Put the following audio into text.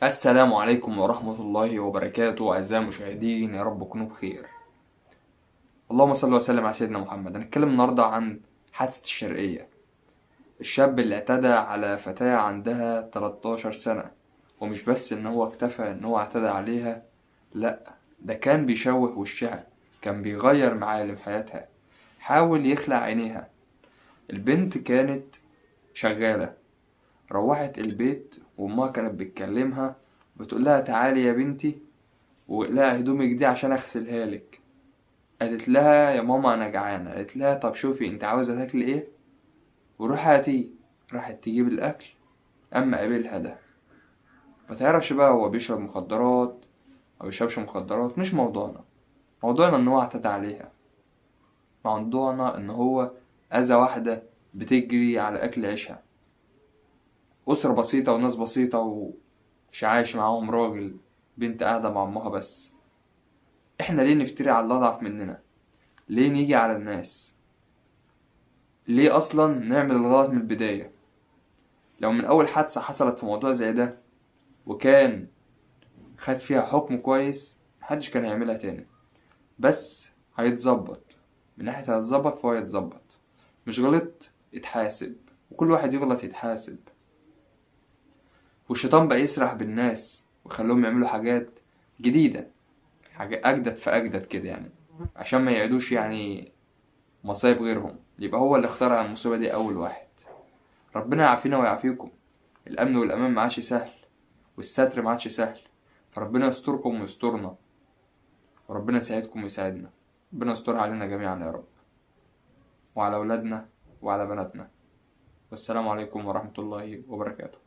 السلام عليكم ورحمة الله وبركاته أعزائي المشاهدين، يا رب تكونوا بخير. اللهم صل وسلم على سيدنا محمد. هنتكلم النهاردة عن حادثة الشرقية، الشاب اللي اعتدى على فتاة عندها 13 سنة. ومش بس إن هو اكتفى إن هو اعتدى عليها، لأ، ده كان بيشوه وشها، كان بيغير معالم حياتها، حاول يخلع عينيها. البنت كانت شغالة، روحت البيت وأمها كانت بتكلمها، بتقولها تعالي يا بنتي واقلعي هدومك دي عشان اغسلها لك. قالت لها يا ماما انا جعانه. قالت لها طب شوفي انت عاوزه تاكلي ايه وروحي هاتيه. راحت تجيب الاكل، اما قابلها ده ما تعرفش بقى هو بيشرب مخدرات او بيشربش مخدرات، مش موضوعنا. موضوعنا ان هو اعتدى عليها، موضوعنا ان هو اذى واحده بتجري على اكل عيشها، اسره بسيطه وناس بسيطه ومش عايش معاهم راجل، بنت قاعده مع امها بس. احنا ليه نفتري على الله اضعف مننا؟ ليه نيجي على الناس؟ ليه اصلا نعمل الغلط من البداية؟ لو من اول حادثة حصلت في موضوع زي ده وكان خد فيها حكم كويس، محدش كان هيعملها تاني. بس هيتظبط، من ناحية هيتظبط فهو يتظبط. مش غلط يتحاسب، وكل واحد يغلط يتحاسب. والشيطان بقى يسرح بالناس ويخليهم يعملوا حاجات جديدة، حاجة أجدد فأجدد كده يعني، عشان ما يعيدوش يعني مصايب غيرهم، يبقى هو اللي اخترع المصيبة دي أول واحد. ربنا يعافينا ويعافيكم. الأمن والأمان معادش سهل، والستر معادش سهل، فربنا يستركم ويسترنا، وربنا يساعدكم ويساعدنا. ربنا يسترها علينا جميعا يا رب، وعلى أولادنا وعلى بناتنا. والسلام عليكم ورحمة الله وبركاته.